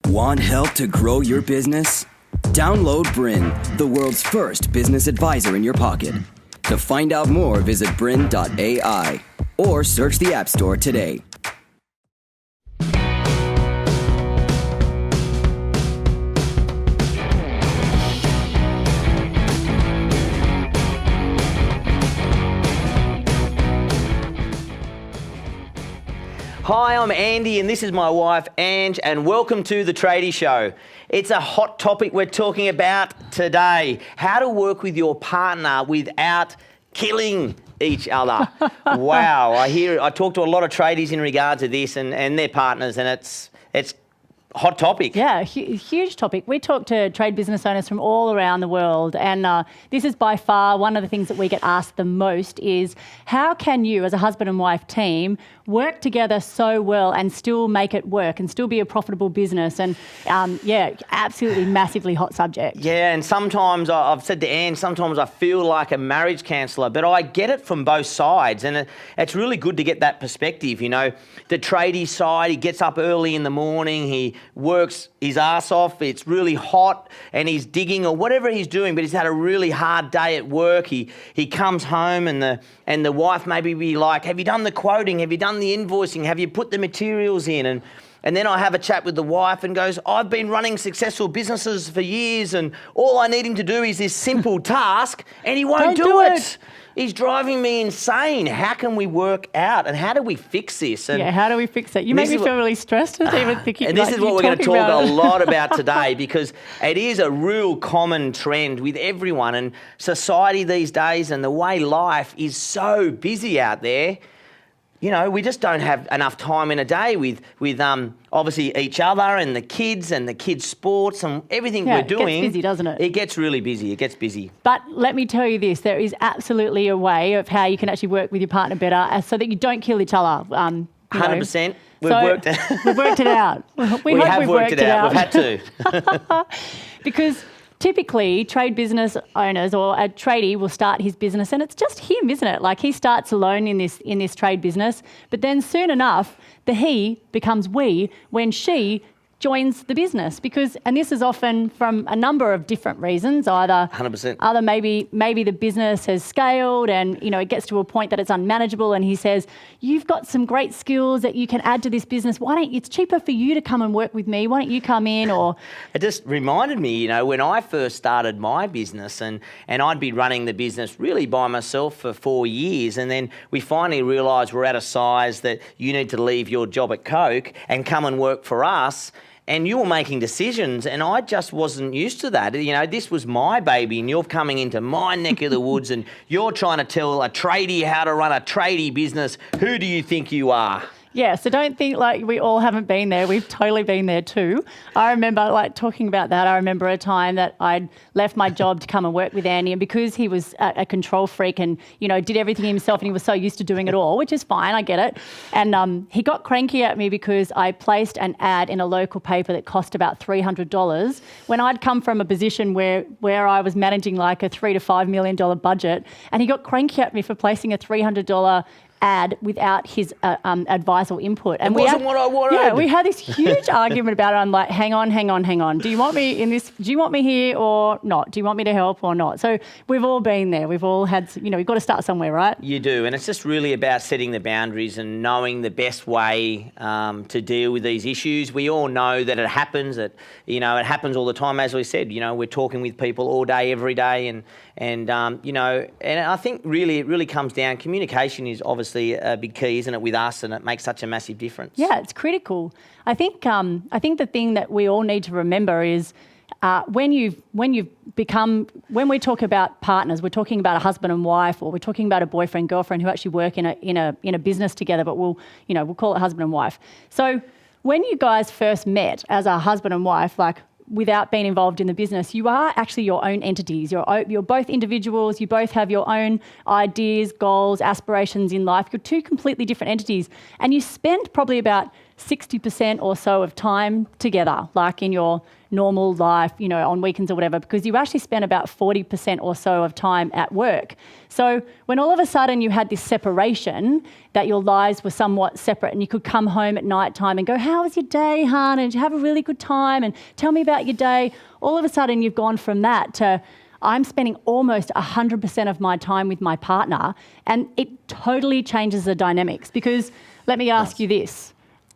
Want help to grow your business? Download BRiN, the world's first business advisor in your pocket. To find out more, visit BRiN.ai or search the App Store today. Hi, I'm Andy and this is my wife Ange, and welcome to The Tradie Show. It's a hot topic we're talking about today. How to work with your partner without killing each other. Wow, I talk to a lot of tradies in regard to this and their partners, and it's hot topic. Yeah, huge topic. We talk to trade business owners from all around the world, and this is by far one of the things that we get asked the most is, how can you as a husband and wife team work together so well and still make it work and still be a profitable business? And absolutely massively hot subject. Yeah, and sometimes I've said to Anne, sometimes I feel like a marriage counsellor, but I get it from both sides, and it's really good to get that perspective. You know, the tradie side, he gets up early in the morning, he works his ass off, it's really hot and he's digging or whatever he's doing, but he's had a really hard day at work. He comes home and the wife maybe be like, have you done the quoting? Have you done the invoicing? Have you put the materials in? And then I have a chat with the wife and goes, I've been running successful businesses for years and all I need him to do is this simple task and he won't do it. He's driving me insane. How can we work out and how do we fix this? And how do we fix it? You make me feel really stressed just even thinking. And this is what we're going to talk a lot about today, because it is a real common trend with everyone, and society these days and the way life is so busy out there. You know, we just don't have enough time in a day with obviously each other and the kids' sports and everything we're doing. It gets busy, doesn't it? It gets really busy. It gets busy. But let me tell you this, there is absolutely a way of how you can actually work with your partner better so that you don't kill each other. 100%. We've worked it out. We have worked it out. We've had to. Because typically, trade business owners or a tradie will start his business and it's just him, isn't it? Like he starts alone in this trade business, but then soon enough, the he becomes we when she joins the business, and this is often from a number of different reasons. Either 100%. Maybe the business has scaled and it gets to a point that it's unmanageable, and he says, "You've got some great skills that you can add to this business. It's cheaper for you to come and work with me. Why don't you come in?" Or it just reminded me, when I first started my business, and I'd been running the business really by myself for 4 years, and then we finally realised we're at a size that you need to leave your job at Coke and come and work for us. And you were making decisions, and I just wasn't used to that. This was my baby, and you're coming into my neck of the woods, and you're trying to tell a tradie how to run a tradie business. Who do you think you are? Yeah, so don't think like we all haven't been there. We've totally been there too. I remember talking about that. I remember a time that I'd left my job to come and work with Andy, and because he was a control freak and, did everything himself and he was so used to doing it all, which is fine, I get it. And he got cranky at me because I placed an ad in a local paper that cost about $300 when I'd come from a position where I was managing like a $3 to $5 million budget, and he got cranky at me for placing a $300 ad without his advice or input. And what I wanted. Yeah, we had this huge argument about it. I'm like, hang on. Do you want me in this? Do you want me here or not? Do you want me to help or not? So we've all been there. We've all had, we've got to start somewhere, right? You do. And it's just really about setting the boundaries and knowing the best way to deal with these issues. We all know that it happens, it happens all the time. As we said, we're talking with people all day, every day. And I think really it really comes down, communication is obviously a big key, isn't it, with us, and it makes such a massive difference. Yeah, it's critical. I think the thing that we all need to remember is when we talk about partners, we're talking about a husband and wife, or we're talking about a boyfriend, girlfriend who actually work in a business together, but we'll call it husband and wife. So when you guys first met as a husband and wife, without being involved in the business, you are actually your own entities. You're both individuals. You both have your own ideas, goals, aspirations in life. You're two completely different entities. And you spend probably about 60% or so of time together, like in your normal life, you know, on weekends or whatever, because you actually spend about 40% or so of time at work. So when all of a sudden you had this separation, that your lives were somewhat separate, and you could come home at night time and go, how was your day, hon? And did you have a really good time? And tell me about your day. All of a sudden you've gone from that to, I'm spending almost 100% of my time with my partner, and it totally changes the dynamics. Because let me ask you this.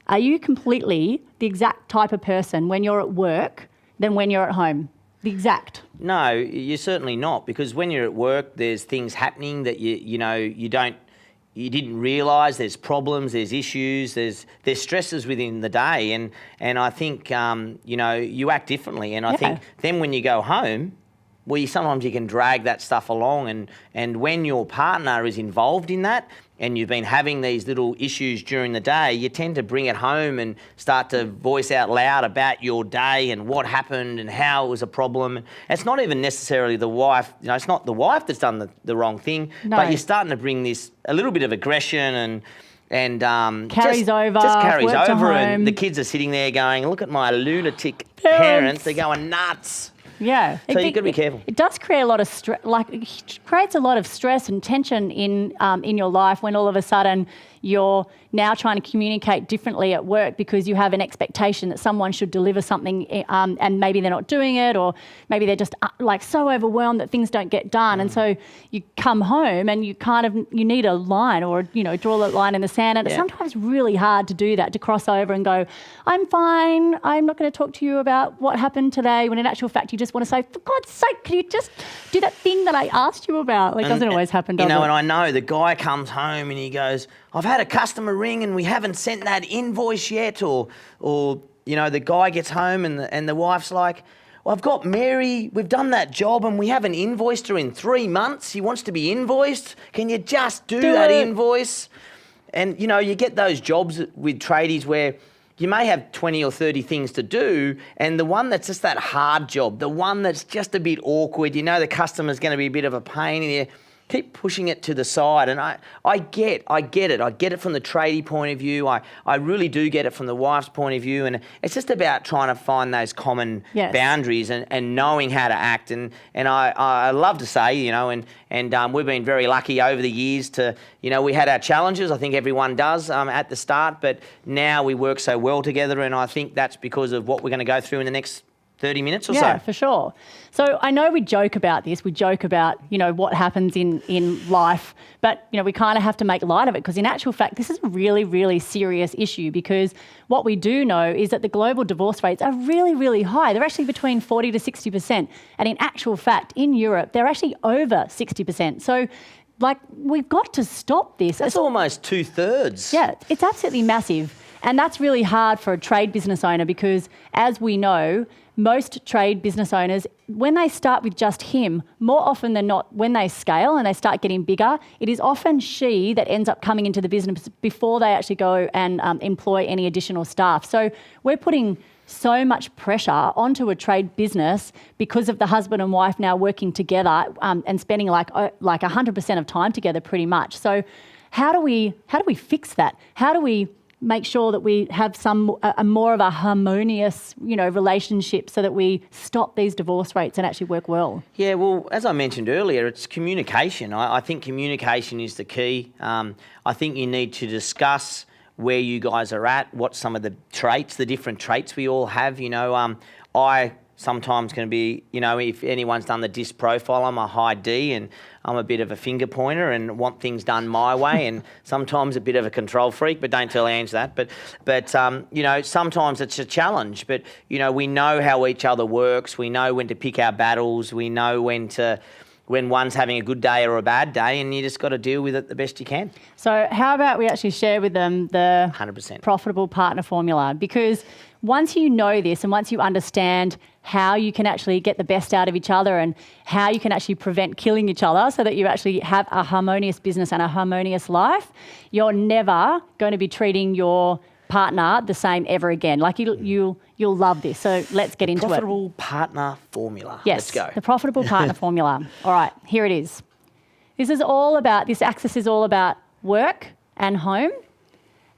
Are you completely the exact type of person when you're at work than when you're at home? The exact? No, you're certainly not, because when you're at work, there's things happening that you didn't realise. There's problems, there's issues, there's stresses within the day, and I think you act differently. And I think then when you go home, well, sometimes you can drag that stuff along, and when your partner is involved in that, and you've been having these little issues during the day, you tend to bring it home and start to voice out loud about your day and what happened and how it was a problem. And it's not even necessarily the wife, it's not the wife that's done the wrong thing, but you're starting to bring this, a little bit of aggression and carries over, and the kids are sitting there going, look at my lunatic parents. They're going nuts. Yeah. So you've got to be careful. It does create a lot of stress, it creates a lot of stress and tension in your life when all of a sudden you're now trying to communicate differently at work because you have an expectation that someone should deliver something and maybe they're not doing it, or maybe they're just so overwhelmed that things don't get done. And so you come home and you need a line, or, draw a line in the sand. And it's sometimes really hard to do that, to cross over and go, I'm fine, I'm not going to talk to you about what happened today, when in actual fact you just want to say, for God's sake, can you just do that thing that I asked you about? It doesn't always happen, does it? And I know the guy comes home and he goes, I've had a customer ring and we haven't sent that invoice yet, or the guy gets home and the wife's like, well, I've got Mary, we've done that job and we haven't invoiced her in 3 months. She wants to be invoiced. Can you just do that invoice? And, you get those jobs with tradies where you may have 20 or 30 things to do, and the one that's just that hard job, the one that's just a bit awkward, the customer's going to be a bit of a pain in the keep pushing it to the side. And I get it. I get it from the tradie point of view. I really do get it from the wife's point of view. And it's just about trying to find those common boundaries and knowing how to act. And I love to say, and we've been very lucky over the years to, we had our challenges. I think everyone does at the start, but now we work so well together. And I think that's because of what we're going to go through in the next 30 minutes or so. Yeah, for sure. So I know we joke about this. We joke about, what happens in life, but, we kind of have to make light of it, because in actual fact, this is a really, really serious issue, because what we do know is that the global divorce rates are really, really high. They're actually between 40 to 60%. And in actual fact, in Europe, they're actually over 60%. So we've got to stop this. That's almost 2/3. Yeah, it's absolutely massive. And that's really hard for a trade business owner, because as we know, most trade business owners, when they start with just him, more often than not, when they scale and they start getting bigger, it is often she that ends up coming into the business before they actually go and employ any additional staff. So we're putting so much pressure onto a trade business because of the husband and wife now working together and spending like 100% of time together pretty much. So how do we fix that? How do we make sure that we have a more of a harmonious, relationship, so that we stop these divorce rates and actually work well? Yeah, well, as I mentioned earlier, it's communication. I think communication is the key. I think you need to discuss where you guys are at, what some of the different traits we all have. I sometimes can be, if anyone's done the DISC profile, I'm a high D and I'm a bit of a finger pointer and want things done my way, and sometimes a bit of a control freak, but don't tell Ange that. But sometimes it's a challenge, but, we know how each other works. We know when to pick our battles. We know when one's having a good day or a bad day, and you just got to deal with it the best you can. So how about we actually share with them the 100% profitable partner formula? Because once you know this, and once you understand how you can actually get the best out of each other and how you can actually prevent killing each other so that you actually have a harmonious business and a harmonious life, you're never going to be treating your partner the same ever again. You'll love this. So let's get into it. Profitable partner formula. Yes, Let's go. The profitable partner formula. All right, here it is. This axis is all about work and home,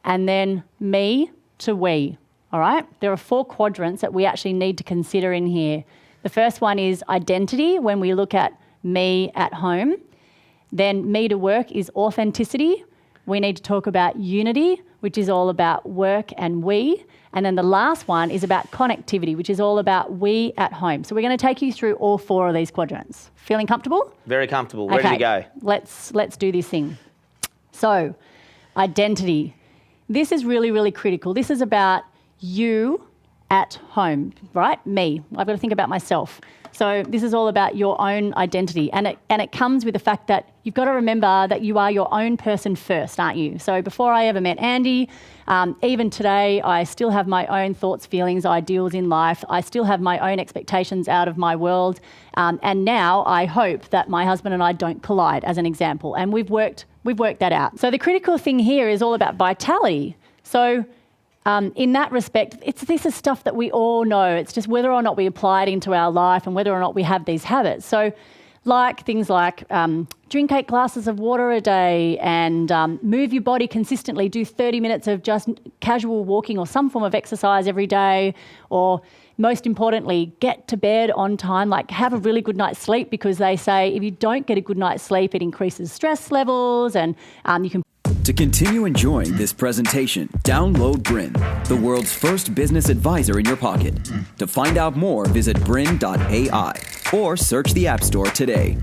and then me, to we, all right? There are 4 quadrants that we actually need to consider in here. The first one is identity, when we look at me at home. Then me to work is authenticity. We need to talk about unity, which is all about work and we. And then the last one is about connectivity, which is all about we at home. So we're going to take you through all 4 of these quadrants. Feeling comfortable? Very comfortable. Ready to go. Let's do this thing. So, identity. This is really, really critical. This is about you at home, right? Me. I've got to think about myself. So this is all about your own identity. And it comes with the fact that you've got to remember that you are your own person first, aren't you? So before I ever met Andy, even today, I still have my own thoughts, feelings, ideals in life. I still have my own expectations out of my world. And now I hope that my husband and I don't collide, as an example. And we've worked that out. So the critical thing here is all about vitality. So in that respect, this is stuff that we all know. It's just whether or not we apply it into our life and whether or not we have these habits. So things like drink 8 glasses of water a day and move your body consistently, do 30 minutes of just casual walking or some form of exercise every day, or most importantly, get to bed on time, like have a really good night's sleep, because they say if you don't get a good night's sleep, it increases stress levels and you can... To continue enjoying this presentation, download BRiN, the world's first business advisor in your pocket. To find out more, visit BRiN.ai or search the App Store today.